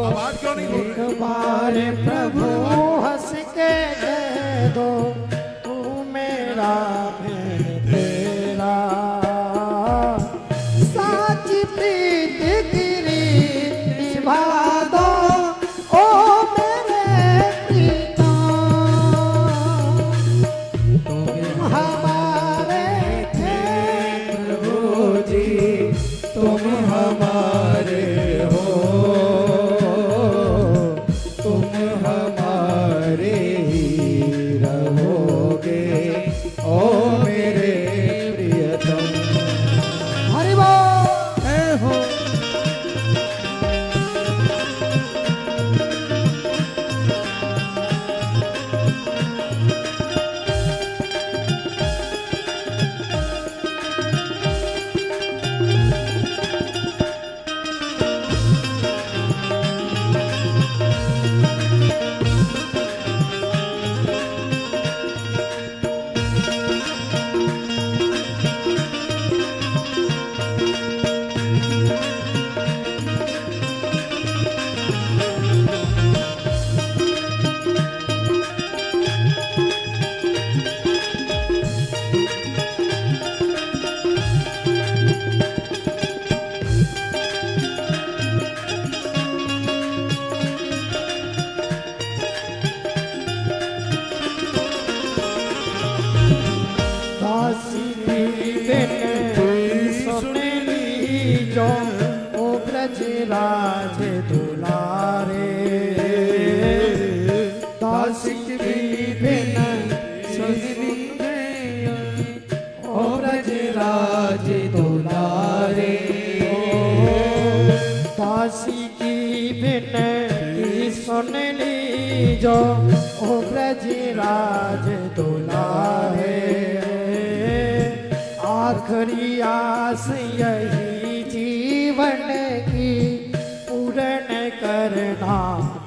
आवाज क्यों नहीं बोल रहे? एक बार प्रभु हंस के कह दो, तू मेरा मैं तेरा। साची प्रीत की रीत निभा दो, ओ मेरे प्रीतम। तुम हमारे थे प्रभु जी, तुम हमारे हो। तुम हमारे ही रहोगे, ओ मेरे प्रियतम। हरि बोल है हो। दासी सुन लीजो, ओ ब्रज राज दुलारे। दासी बिन सुन लीजो, ओ ब्रज राज दुलारे। दासी की बिन सुन लीजो, ओ ब्रज राज दुलारे। आखिरी आस यही जीवन की पूर्ण करना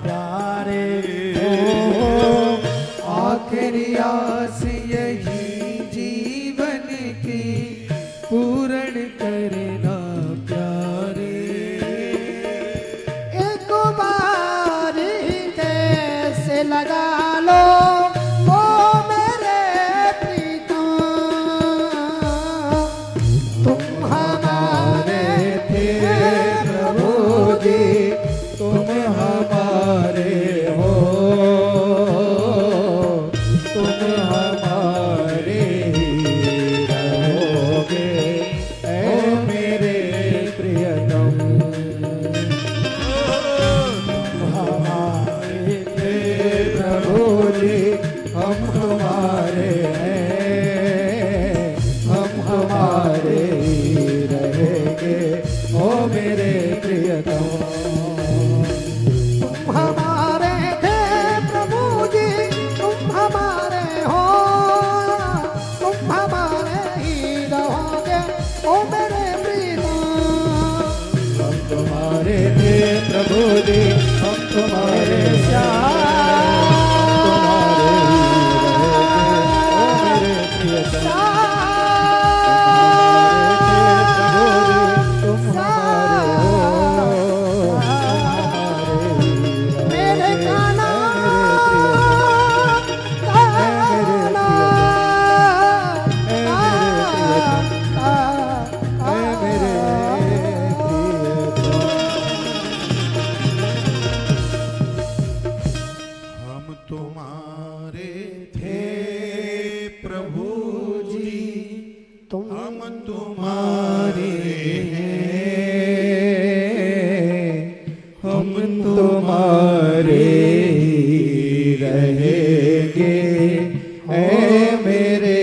प्यारे। आखिरी आस यही जीवन की पूर्ण करना प्यारे। एक बार कैसे लगा लो, तुम हमारे हो। तुम हमारे ही रहोगे, ऐ मेरे प्रियतम। हमारे थे प्रभु जी, हम हमारे हैं, हम हमारे ही रहेंगे, ओ मेरे प्रियतम। हमारे थे प्रभु जी, तुम हमारे हो। तुम हमारे ही रहोगे, ओ मेरे प्रियतम। हम तुम्हारे थे प्रभु जी, हम तुम्हारे तुम्हारे हैं, हम तुम्हारे ही रहेंगे, ऐ मेरे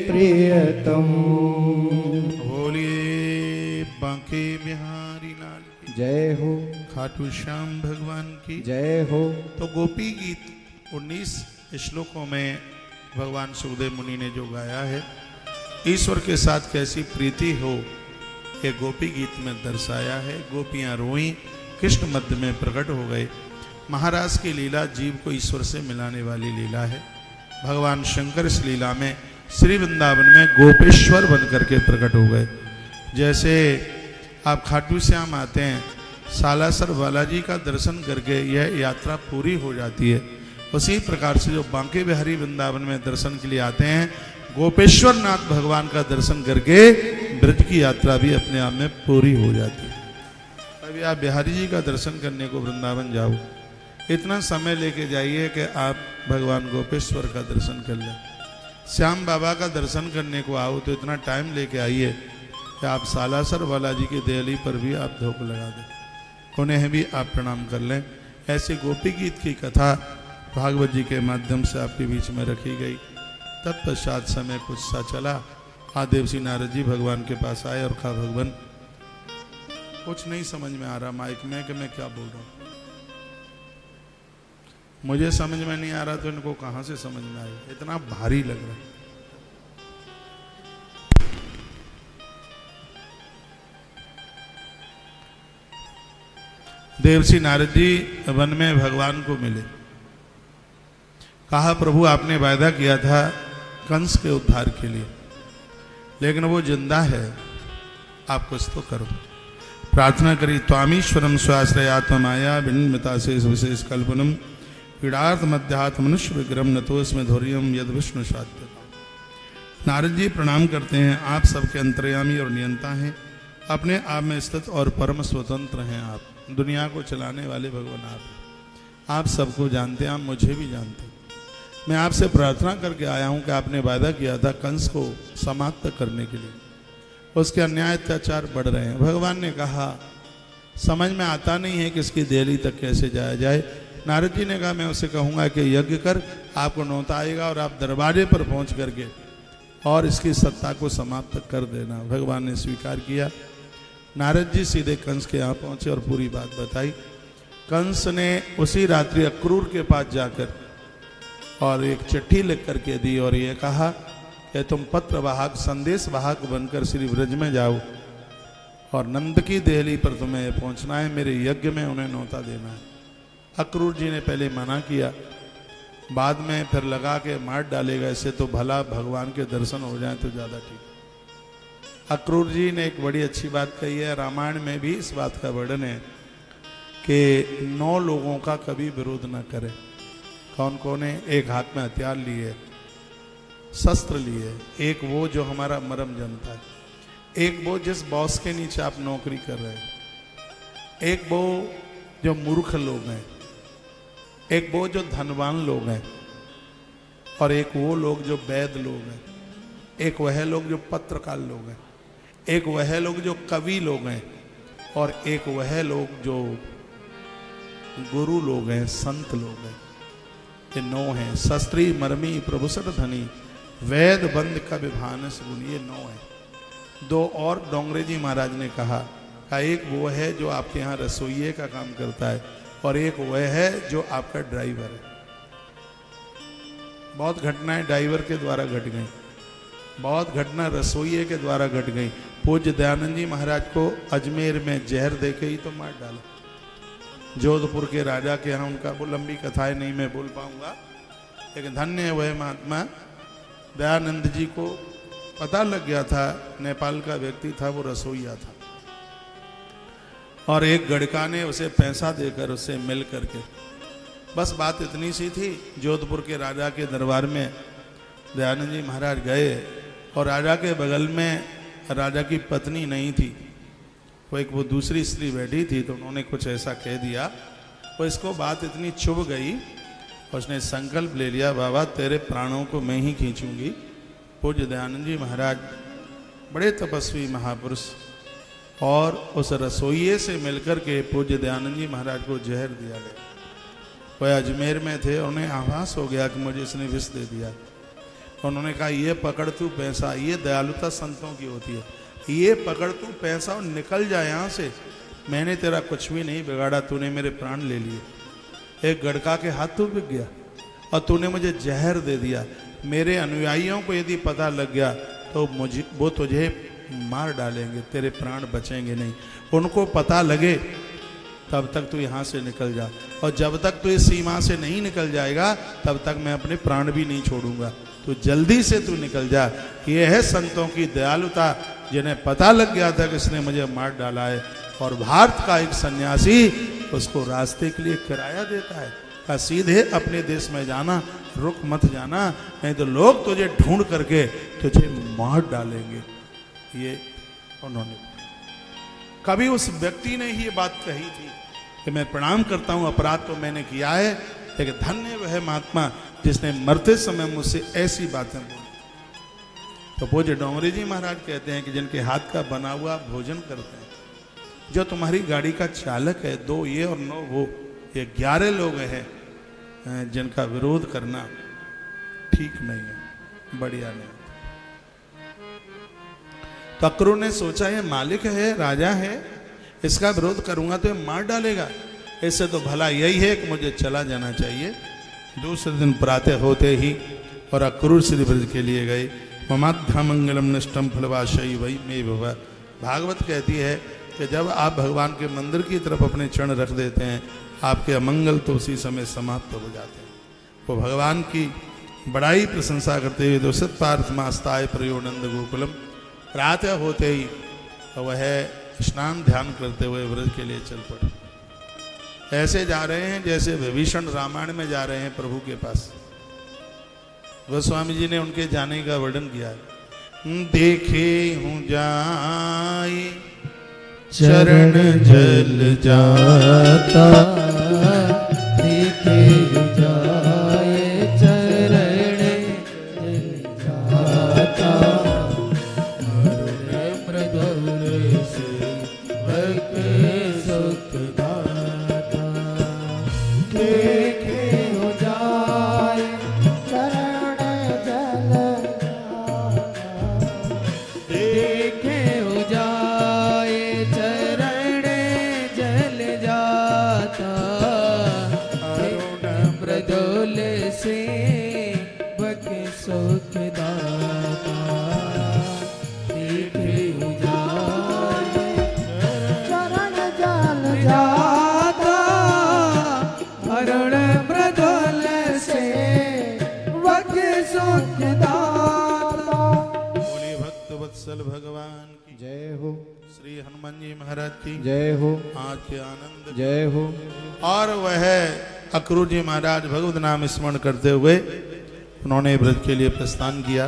प्रियतम। बोलिए बांके बिहारी लाल की जय हो, खाटू श्याम भगवान की जय हो। तो गोपी गीत 19 श्लोकों में भगवान सुखदेव मुनि ने जो गाया है, ईश्वर के साथ कैसी प्रीति हो ये गोपी गीत में दर्शाया है। गोपियां रोईं, कृष्ण मध्य में प्रकट हो गए। महाराज की लीला जीव को ईश्वर से मिलाने वाली लीला है। भगवान शंकर इस लीला में श्री वृंदावन में गोपेश्वर बनकर के प्रकट हो गए। जैसे आप खाटू श्याम आते हैं, सालासर बालाजी का दर्शन करके यह यात्रा पूरी हो जाती है। उसी प्रकार से जो बांके बिहारी वृंदावन में दर्शन के लिए आते हैं, गोपेश्वर नाथ भगवान का दर्शन करके ब्रज की यात्रा भी अपने आप में पूरी हो जाती है। अभी आप बिहारी जी का दर्शन करने को वृंदावन जाओ, इतना समय लेके जाइए कि आप भगवान गोपेश्वर का दर्शन कर लें। श्याम बाबा का दर्शन करने को आओ तो इतना टाइम लेके आइए कि आप सालासर बालाजी की देहली पर भी आप धूप लगा दें, उन्हें भी आप प्रणाम कर लें। ऐसे गोपी गीत की कथा भागवत जी के माध्यम से आपके बीच में रखी गई। तत्पश्चात समय कुछ सा चला, आदेव श्री नारद जी भगवान के पास आए और कहा, भगवान कुछ नहीं समझ में आ रहा माइक में कि मैं क्या बोल रहा हूँ। मुझे समझ में नहीं आ रहा तो इनको कहां से समझ में आएगा, इतना भारी लग रहा है। देवर्षि नारद जी वन में भगवान को मिले, कहा प्रभु आपने वायदा किया था कंस के उद्धार के लिए, लेकिन वो जिंदा है, आप कुछ तो करो। प्रार्थना करी, त्वामीश्वरम स्वाश्रयात्माया विनिर्मिता शेष विशेष कल्पनम पीड़ार्थ मध्यात्म मनुष्य विग्रम नतोस्में धौर्यम यद विष्णु साध्य। नारद जी प्रणाम करते हैं, आप सबके अंतर्यामी और नियंता हैं, अपने आप में स्थित और परम स्वतंत्र हैं। आप दुनिया को चलाने वाले भगवान आप हैं, आप सबको जानते हैं, आप मुझे भी जानते हैं। मैं आपसे प्रार्थना करके आया हूं कि आपने वादा किया था कंस को समाप्त करने के लिए, उसके अन्याय अत्याचार बढ़ रहे हैं। भगवान ने कहा समझ में आता नहीं है कि इसकी देहली तक कैसे जाया जाए। नारद जी ने कहा मैं उसे कहूँगा कि यज्ञ कर, आपको नौता आएगा और आप दरवाजे पर पहुँच करके और इसकी सत्ता को समाप्त कर देना। भगवान ने स्वीकार किया। नारद जी सीधे कंस के यहाँ पहुँचे और पूरी बात बताई। कंस ने उसी रात्रि अक्रूर के पास जाकर और एक चिट्ठी लिख करके दी और ये कहा कि तुम पत्र वाहक संदेश वाहक बनकर श्री ब्रज में जाओ और नंद की देहली पर तुम्हें पहुँचना है, मेरे यज्ञ में उन्हें नौता देना है। अक्रूर जी ने पहले मना किया, बाद में फिर लगा के मार डालेगा, इससे तो भला भगवान के दर्शन हो जाए तो ज़्यादा ठीक। अक्रूर जी ने एक बड़ी अच्छी बात कही है, रामायण में भी इस बात का वर्णन है कि 9 लोगों का कभी विरोध न करे। कौन कौन है? एक हाथ में हथियार लिए, शस्त्र लिए, एक वो जो हमारा मरम जनता है, एक वो जिस बॉस के नीचे आप नौकरी कर रहे हैं, एक वो जो मूर्ख लोग हैं, एक वो जो धनवान लोग हैं, और एक वो लोग जो वैद लोग हैं, एक वह लोग जो पत्रकार लोग हैं, एक वह लोग जो कवि लोग हैं, और एक वह लोग जो गुरु लोग हैं, संत लोग हैं। ये 9 हैं। शस्त्री मर्मी प्रभुसर धनी वैद बंद कवि भानस गुनी, ये 9 है। 2 और डोंगरे जी महाराज ने कहा एक वो है जो आपके यहाँ रसोइये का काम करता है और एक वह है जो आपका ड्राइवर है। बहुत घटनाएं ड्राइवर के द्वारा घट गई, बहुत घटना रसोइये के द्वारा घट गई। पूज्य दयानंद जी महाराज को अजमेर में जहर देके ही तो मार डाला। जोधपुर के राजा के यहाँ उनका वो लंबी कथाएं नहीं मैं बोल पाऊंगा, लेकिन धन्य है वह महात्मा। दयानंद जी को पता लग गया था, नेपाल का व्यक्ति था, वो रसोइया था, और एक गड़का ने उसे पैसा देकर उससे मिल करके, बस बात इतनी सी थी। जोधपुर के राजा के दरबार में दयानंद जी महाराज गए और राजा के बगल में राजा की पत्नी नहीं थी, वो दूसरी स्त्री बैठी थी, तो उन्होंने कुछ ऐसा कह दिया, वो इसको बात इतनी चुभ गई, उसने संकल्प ले लिया बाबा तेरे प्राणों को मैं ही खींचूंगी। पूज्य दयानंद जी महाराज बड़े तपस्वी महापुरुष, और उस रसोइये से मिलकर के पूज्य दयानंद जी महाराज को जहर दिया गया। वह अजमेर में थे, उन्हें आभास हो गया कि मुझे इसने विष दे दिया। उन्होंने कहा ये पकड़ तू पैसा, ये दयालुता संतों की होती है, ये पकड़ तू पैसा और निकल जाए यहाँ से। मैंने तेरा कुछ भी नहीं बिगाड़ा, तूने मेरे प्राण ले लिए, एक गड़का के हाथ तू बिक गया और तूने मुझे जहर दे दिया। मेरे अनुयायियों को यदि पता लग गया तो वो तुझे मार डालेंगे, तेरे प्राण बचेंगे नहीं। उनको पता लगे तब तक तू यहाँ से निकल जा, और जब तक तू इस सीमा से नहीं निकल जाएगा तब तक मैं अपने प्राण भी नहीं छोड़ूंगा। तो जल्दी से तू निकल जा। ये है संतों की दयालुता, जिन्हें पता लग गया था कि इसने मुझे मार डाला है, और भारत का एक सन्यासी उसको रास्ते के लिए किराया देता है, का सीधे अपने देश में जाना, रुक मत जाना, नहीं तो लोग तुझे ढूंढ करके तुझे मार डालेंगे। ये उन्होंने, कभी उस व्यक्ति ने ही ये बात कही थी कि मैं प्रणाम करता हूं, अपराध तो मैंने किया है, लेकिन धन्य वह महात्मा जिसने मरते समय मुझसे ऐसी बातें बोली। तो पूज्य डोमरी जी महाराज कहते हैं कि जिनके हाथ का बना हुआ भोजन करते हैं, जो तुम्हारी गाड़ी का चालक है, 2 ये और 9 वो, ये 11 लोग हैं जिनका विरोध करना ठीक नहीं है, बढ़िया नहीं। तो अक्रूर ने सोचा ये मालिक है, राजा है, इसका विरोध करूंगा तो ये मार डालेगा, इससे तो भला यही है कि मुझे चला जाना चाहिए। दूसरे दिन प्रातः होते ही और अक्रूर श्री ब्रज के लिए गए। ममाध्या मंगलम निष्ठम फलवाशयी वही में भवा। भागवत कहती है कि जब आप भगवान के मंदिर की तरफ अपने चरण रख देते हैं, आपके अमंगल तो उसी समय समाप्त हो जाते हैं। वो भगवान की बड़ाई प्रशंसा करते हुए दोषित पार्थ मास्ताय प्रयोनंद गोकुलम, प्रातः होते ही वह स्नान ध्यान करते हुए व्रज के लिए चल पड़े। ऐसे जा रहे हैं जैसे विभीषण रामायण में जा रहे हैं प्रभु के पास। गोस्वामी जी ने उनके जाने का वर्णन किया है। देखे हूँ जाए चरण जल जाता, देखे जाए चरण जल जाता, मृदुल से भक्ति सुख दाता। देखे हो जाए चरण जल देखे हो जाए चरण जल जाता, अरुण मृदुल से भक्ति सुख दाता। देखे हो जाए चरण जल जाता, अरुण मृदुल से भक्ति सुख दाता। बोलिए भक्त वत्सल भगवान की जय हो, श्री हनुमान जी महाराज की जय हो, आँख के आनंद। जय हो। और वह अक्रूर जी महाराज भगवत नाम स्मरण करते हुए उन्होंने ब्रज के लिए प्रस्थान किया।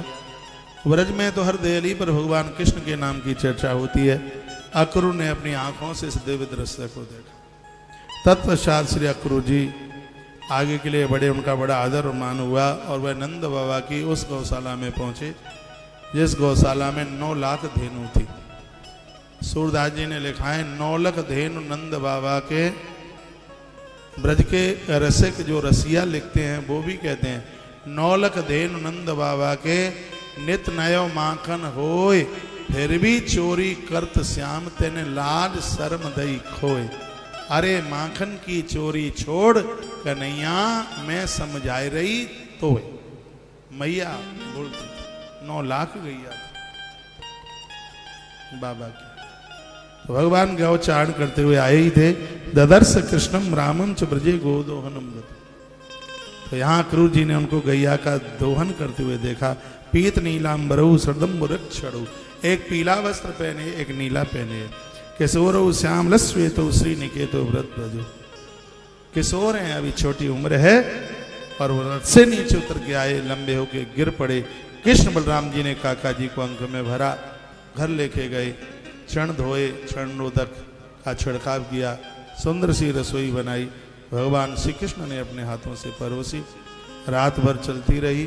ब्रज में तो हर देहली पर भगवान कृष्ण के नाम की चर्चा होती है। अक्रूर ने अपनी आंखों से इस दिव्य दृश्य को देखा। तत्पश्चात श्री अक्रूर जी आगे के लिए बढ़े, उनका बड़ा आदर और मान हुआ, और वह नंद बाबा की उस गौशाला में पहुंचे जिस गौशाला में 9 लाख धेनु थी। सूरदास जी ने लिखा है 9 लाख धेनु नंद बाबा के। ब्रज के रसिक जो रसिया लिखते हैं वो भी कहते हैं 9 लाख धेनु नंद बाबा के, नित नयो माखन होय, फिर भी चोरी करत श्याम तेने लाज शर्म दई खोए। अरे माखन की चोरी छोड़ कन्हैया, मैं समझाई रही तो मैया बोलती 9 लाख गैया बाबा की। तो भगवान गौचारण करते हुए आए ही थे। ददर्श कृष्णम रामम च ब्रजे गोदोहनम गत। तो यहाँ अक्रूर जी ने उनको गैया का दोहन करते हुए देखा। पीत नीलांबरऊ सरदम वृक्षणु, एक पीला वस्त्र पहने एक नीला पहने, किशोर श्यामल श्वेतो श्री निकेतो व्रत ब्रजो। किशोर हैं, अभी छोटी उम्र है, और वो रथ से नीचे उतर के आए, लंबे होके गिर पड़े। कृष्ण बलराम जी ने काका जी को अंक में भरा, घर लेके गए, क्षण धोए, क्षण रोदक का छिड़काव किया, सुंदर सी रसोई बनाई, भगवान श्री कृष्ण ने अपने हाथों से परोसी। रात भर चलती रही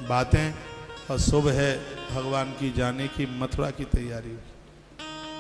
बातें। और शुभ है भगवान की जाने की, मथुरा की तैयारी।